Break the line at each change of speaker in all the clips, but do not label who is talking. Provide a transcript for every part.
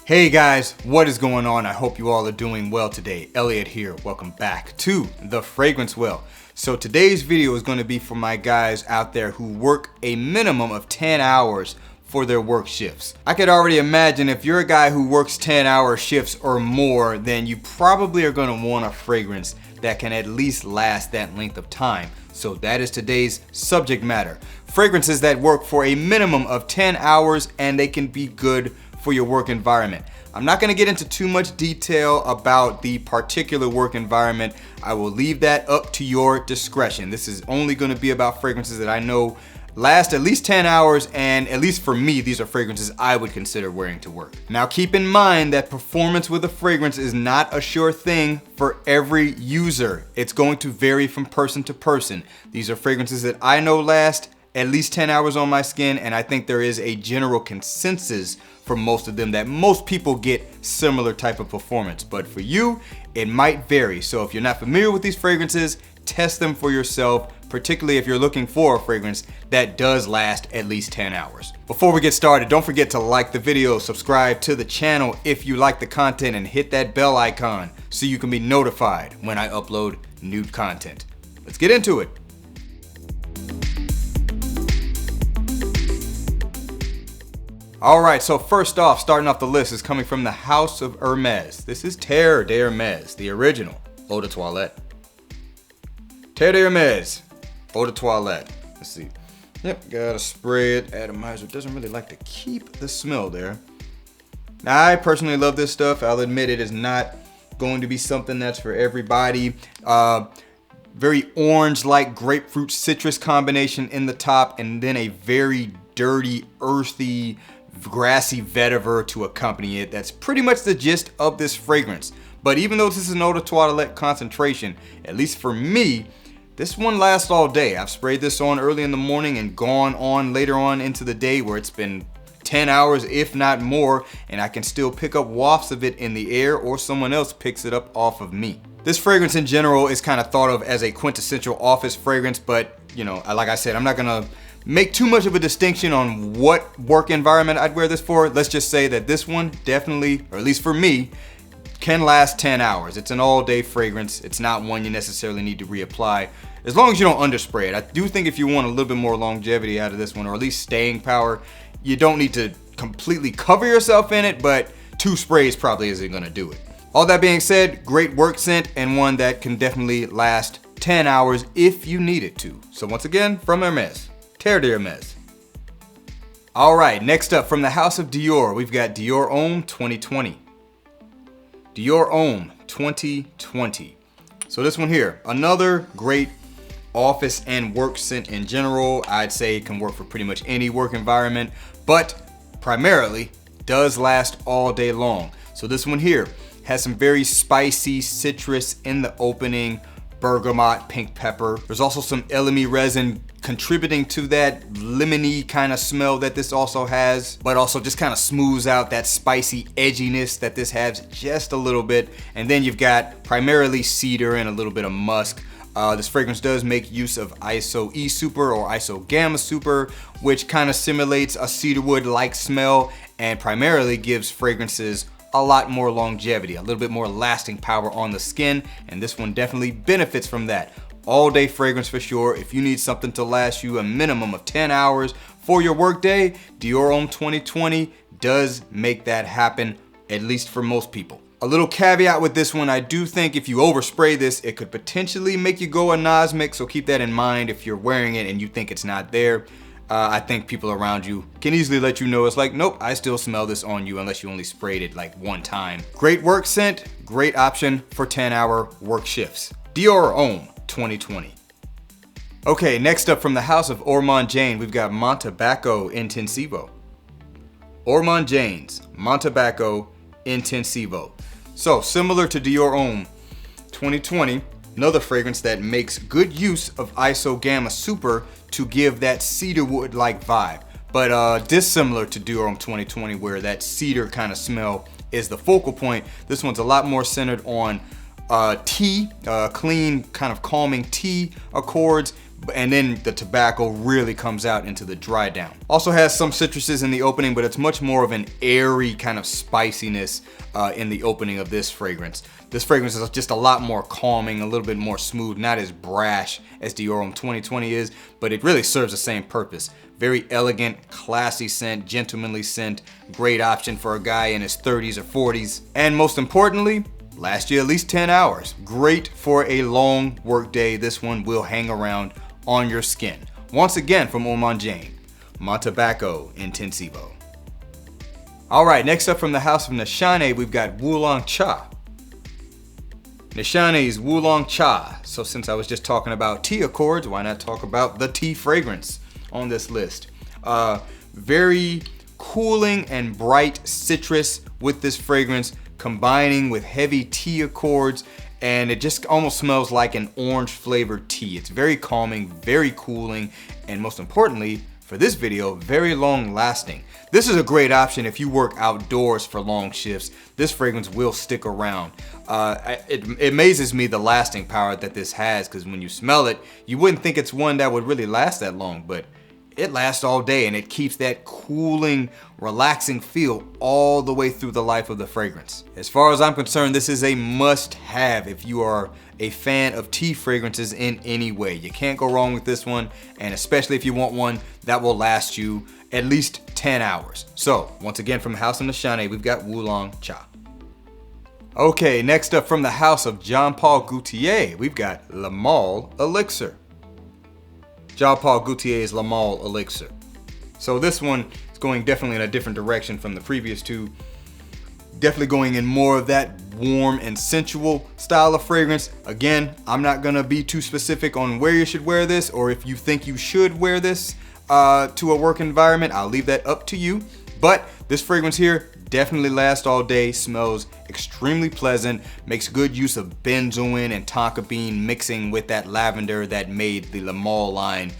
Hey guys, what is going on? I hope you all are doing well today. Elliot here. Welcome back to The Fragrance Well. So today's video is going to be for my guys out there who work a minimum of 10 hours for their work shifts. I could already imagine if you're a guy who works 10-hour shifts or more, then you probably are going to want a fragrance that can at least last that length of time. So that is today's subject matter. Fragrances that work for a minimum of 10 hours and they can be good for your work environment. I'm not going to get into too much detail about the particular work environment. I will leave that up to your discretion. This is only going to be about fragrances that I know last at least 10 hours, and at least for me, these are fragrances I would consider wearing to work. Now keep in mind that performance with a fragrance is not a sure thing for every user. It's going to vary from person to person. These are fragrances that I know last at least 10 hours on my skin, and I think there is a general consensus for most of them that most people get similar type of performance. But for you, it might vary. So if you're not familiar with these fragrances, test them for yourself, particularly if you're looking for a fragrance that does last at least 10 hours. Before we get started, don't forget to like the video, subscribe to the channel if you like the content, and hit that bell icon so you can be notified when I upload new content. Let's get into it. Alright, so first off, starting off the list is coming from the House of Hermes. This is Terre D'Hermes, the original eau de toilette. Terre D'Hermes, eau de toilette. Let's see. Yep, gotta spray it. Atomizer doesn't really like to keep the smell there. Now, I personally love this stuff. I'll admit it is not going to be something that's for everybody. Very orange-like grapefruit citrus combination in the top, and then a very dirty, earthy, grassy vetiver to accompany it. That's pretty much the gist of this fragrance. But even though this is an eau de toilette concentration, at least for me, this one lasts all day. I've sprayed this on early in the morning and gone on later on into the day where it's been 10 hours, if not more, and I can still pick up wafts of it in the air, or someone else picks it up off of me. This fragrance in general is kind of thought of as a quintessential office fragrance, but you know, like I said, I'm not gonna make too much of a distinction on what work environment I'd wear this for. Let's just say that this one definitely, or at least for me, can last 10 hours. It's an all-day fragrance. It's not one you necessarily need to reapply, as long as you don't underspray it. I do think if you want a little bit more longevity out of this one, or at least staying power, you don't need to completely cover yourself in it, but 2 sprays probably isn't gonna do it. All that being said, great work scent, and one that can definitely last 10 hours if you need it to. So once again, from Hermes, Terre D'Hermes. All right, next up from the House of Dior, we've got Dior Homme 2020. Dior Homme 2020. So this one here, another great office and work scent in general. I'd say it can work for pretty much any work environment, but primarily does last all day long. So this one here has some very spicy citrus in the opening, bergamot, pink pepper. There's also some elemi resin contributing to that lemony kind of smell that this also has, but also just kind of smooths out that spicy edginess that this has just a little bit. And then you've got primarily cedar and a little bit of musk. This fragrance does make use of Iso E Super or Iso Gamma Super, which kind of simulates a cedarwood-like smell and primarily gives fragrances a lot more longevity, a little bit more lasting power on the skin, and this one definitely benefits from that. All day fragrance for sure. If you need something to last you a minimum of 10 hours for your workday, Dior Homme 2020 does make that happen, at least for most people. A little caveat with this one, I do think if you overspray this, it could potentially make you go anosmic, so keep that in mind if you're wearing it and you think it's not there. I think people around you can easily let you know it's like, nope, I still smell this on you, unless you only sprayed it like one time. Great work scent, great option for 10-hour work shifts. Dior Homme 2020. Okay, next up from the House of Ormonde, we've got Montebaco Intensivo. Ormonde Montebaco Intensivo. So similar to Dior Homme 2020, another fragrance that makes good use of Iso Gamma Super to give that cedarwood-like vibe, but dissimilar to Dior Homme 2020, where that cedar kind of smell is the focal point. This one's a lot more centered on tea, clean, kind of calming tea accords, and then the tobacco really comes out into the dry down. Also has some citruses in the opening, but it's much more of an airy kind of spiciness in the opening of this fragrance. This fragrance is just a lot more calming, a little bit more smooth, not as brash as the Homme 2020 is, but it really serves the same purpose. Very elegant, classy scent, gentlemanly scent, great option for a guy in his 30s or 40s. And most importantly, lasts you at least 10 hours. Great for a long work day. This one will hang around on your skin. Once again from Wulong Cha, My Tobacco Intensivo. All right, next up from the house of Nishane, we've got Wulong Cha. Nishane's Wulong Cha. So since I was just talking about tea accords, why not talk about the tea fragrance on this list? Very cooling and bright citrus with this fragrance, combining with heavy tea accords, and it just almost smells like an orange flavored tea. It's very calming, very cooling, and most importantly, for this video, very long lasting. This is a great option if you work outdoors for long shifts. This fragrance will stick around. It amazes me the lasting power that this has, because when you smell it, you wouldn't think it's one that would really last that long, but it lasts all day and it keeps that cooling, relaxing feel all the way through the life of the fragrance. As far as I'm concerned, this is a must-have if you are a fan of tea fragrances in any way. You can't go wrong with this one, and especially if you want one that will last you at least 10 hours. So, once again from the house of Nishane, we've got Wulong Cha. Okay, next up from the house of Jean Paul Gaultier, we've got Male Elixir. Jean Paul Gaultier's Male Elixir. So this one is going definitely in a different direction from the previous two. Definitely going in more of that warm and sensual style of fragrance. Again, I'm not gonna be too specific on where you should wear this, or if you think you should wear this to a work environment. I'll leave that up to you. But this fragrance here definitely lasts all day, smells extremely pleasant, makes good use of benzoin and tonka bean mixing with that lavender that made the Male line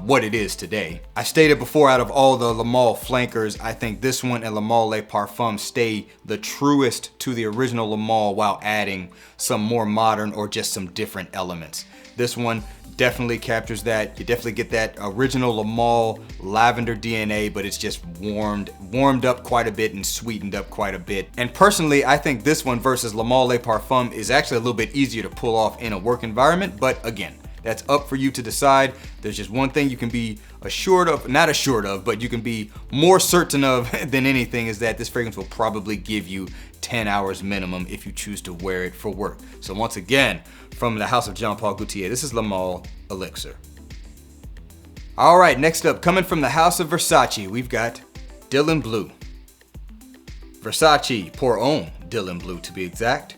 what it is today. I stated before, out of all the Male flankers, I think this one and Male Parfum stay the truest to the original Male while adding some more modern or just some different elements. This one definitely captures that. You definitely get that original Male lavender DNA, but it's just warmed up quite a bit and sweetened up quite a bit. And personally, I think this one versus Male Parfum is actually a little bit easier to pull off in a work environment, but again, that's up for you to decide. There's just one thing you can be not assured of, but you can be more certain of than anything, is that this fragrance will probably give you 10 hours minimum if you choose to wear it for work. So once again, from the house of Jean Paul Gaultier, this is Male Elixir. All right, next up, coming from the house of Versace, we've got Dylan Blue. Versace Pour Homme Dylan Blue, to be exact.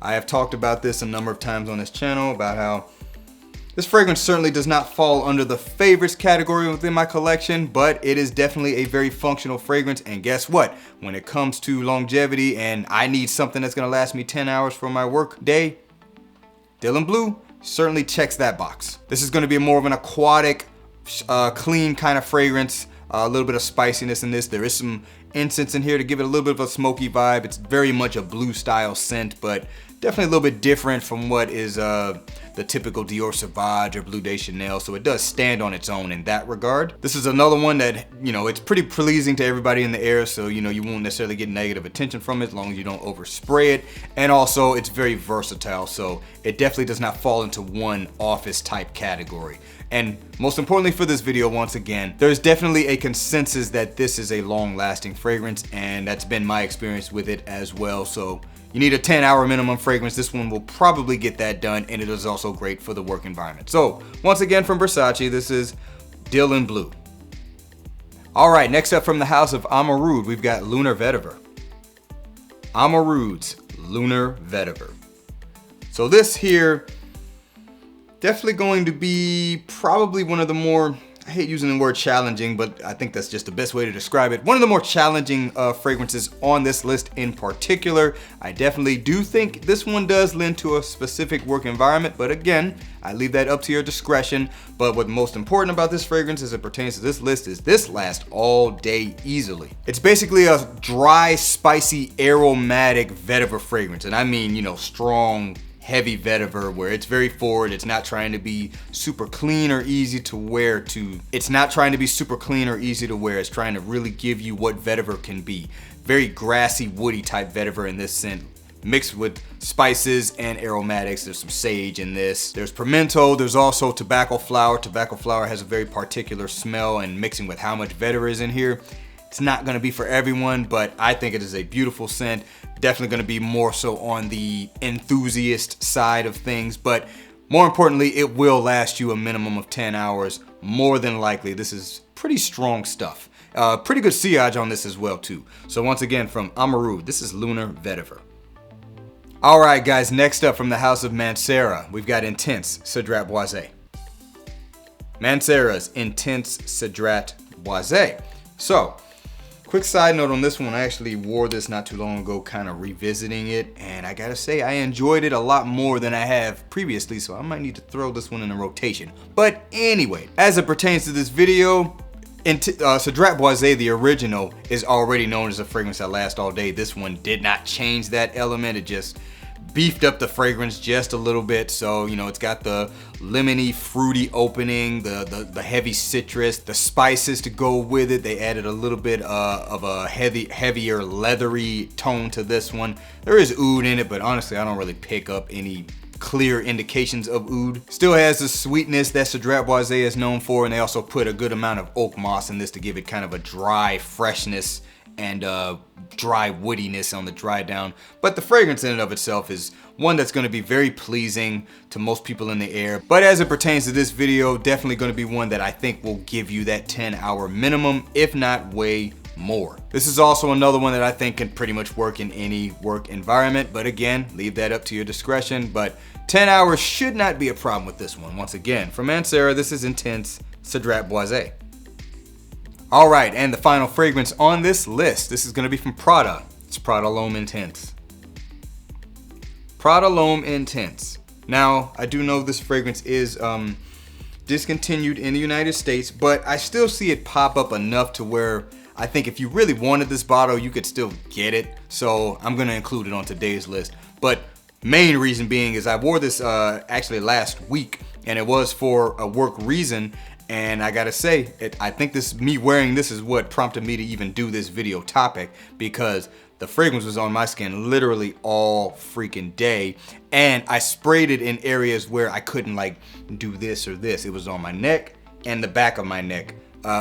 I have talked about this a number of times on this channel about how this fragrance certainly does not fall under the favorites category within my collection, but it is definitely a very functional fragrance. And guess what? When it comes to longevity and I need something that's gonna last me 10 hours for my work day, Dylan Blue certainly checks that box. This is gonna be more of an aquatic, clean kind of fragrance. A little bit of spiciness in this. There is some incense in here to give it a little bit of a smoky vibe. It's very much a blue style scent, but definitely a little bit different from what is the typical Dior Sauvage or Bleu de Chanel, so it does stand on its own in that regard. This is another one that, it's pretty pleasing to everybody in the air, so you won't necessarily get negative attention from it as long as you don't overspray it. And also, it's very versatile, so it definitely does not fall into one office type category. And most importantly for this video, once again, there's definitely a consensus that this is a long-lasting fragrance, and that's been my experience with it as well. So you need a 10-hour minimum fragrance. This one will probably get that done, and it is also great for the work environment. So once again from Versace, this is Dylan Blue. All right, next up from the house of Amarud, we've got Lunar Vetiver. Amarud's Lunar Vetiver. So this here, definitely going to be probably one of the more, I hate using the word challenging, but I think that's just the best way to describe it. One of the more challenging fragrances on this list in particular. I definitely do think this one does lend to a specific work environment, but again, I leave that up to your discretion. But what's most important about this fragrance as it pertains to this list is this lasts all day easily. It's basically a dry, spicy, aromatic vetiver fragrance. And I mean, strong, heavy vetiver where it's very forward. It's not trying to be super clean or easy to wear. It's trying to really give you what vetiver can be. Very grassy, woody type vetiver in this scent, mixed with spices and aromatics. There's some sage in this. There's pimento. There's also tobacco flower. Tobacco flower has a very particular smell, and mixing with how much vetiver is in here, it's not gonna be for everyone, but I think it is a beautiful scent. Definitely gonna be more so on the enthusiast side of things, but more importantly, it will last you a minimum of 10 hours, more than likely. This is pretty strong stuff. Pretty good sillage on this as well too. So once again, from Amaru, this is Lunar Vetiver. All right, guys, next up from the house of Mancera, we've got Intense Cedrat Boise. Mancera's Intense Cedrat Boise. So, quick side note on this one, I actually wore this not too long ago, kind of revisiting it, and I gotta say I enjoyed it a lot more than I have previously, so I might need to throw this one in a rotation. But anyway, as it pertains to this video, Cedrat Boise, the original, is already known as a fragrance that lasts all day. This one did not change that element. It just beefed up the fragrance just a little bit. So, you know, it's got the lemony, fruity opening, the heavy citrus, the spices to go with it. They added a little bit of a heavier, leathery tone to this one. There is oud in it, but honestly, I don't really pick up any clear indications of oud. Still has the sweetness that Cedrat Boise is known for, and they also put a good amount of oak moss in this to give it kind of a dry freshness and dry woodiness on the dry down. But the fragrance in and of itself is one that's going to be very pleasing to most people in the air. But as it pertains to this video, definitely going to be one that I think will give you that 10-hour minimum, if not way more. This is also another one that I think can pretty much work in any work environment, but again, leave that up to your discretion. But 10 hours should not be a problem with this one. Once again, from Mancera, this is Intense Cedrat Boise. All right, and the final fragrance on this list, this is gonna be from Prada. It's Prada L'Homme Intense. Prada L'Homme Intense. Now, I do know this fragrance is discontinued in the United States, but I still see it pop up enough to where I think if you really wanted this bottle, you could still get it. So I'm gonna include it on today's list. But main reason being is I wore this actually last week, and it was for a work reason. And I gotta say, I think me wearing this is what prompted me to even do this video topic, because the fragrance was on my skin literally all freaking day. And I sprayed it in areas where I couldn't like do this or this. It was on my neck and the back of my neck.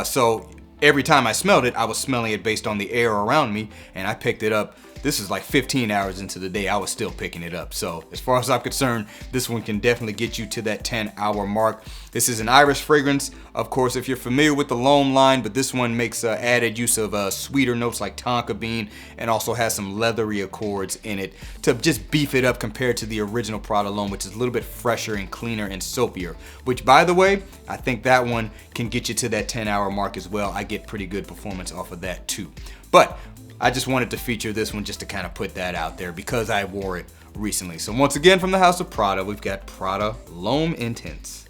So every time I smelled it, I was smelling it based on the air around me, and I picked it up. This is like 15 hours into the day, I was still picking it up. So as far as I'm concerned, this one can definitely get you to that 10-hour mark. This is an Irish fragrance, of course, if you're familiar with the L'Homme line, but this one makes added use of sweeter notes like tonka bean, and also has some leathery accords in it to just beef it up compared to the original Prada L'Homme, which is a little bit fresher and cleaner and soapier, which, by the way, I think that one can get you to that 10-hour mark as well. I get pretty good performance off of that too. But I just wanted to feature this one just to kind of put that out there because I wore it recently. So once again, from the house of Prada, we've got Prada L'Homme Intense.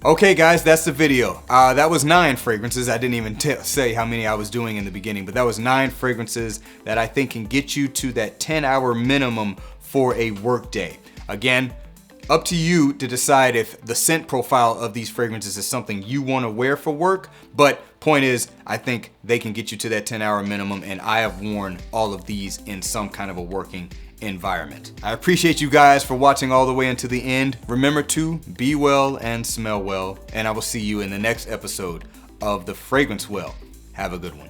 Okay guys, that's the video. That was 9 fragrances. I didn't even say how many I was doing in the beginning, but that was 9 fragrances that I think can get you to that 10-hour minimum for a work day. Again, up to you to decide if the scent profile of these fragrances is something you want to wear for work, but point is, I think they can get you to that 10-hour minimum, and I have worn all of these in some kind of a working environment. I appreciate you guys for watching all the way until the end. Remember to be well and smell well, and I will see you in the next episode of The Fragrance Well. Have a good one.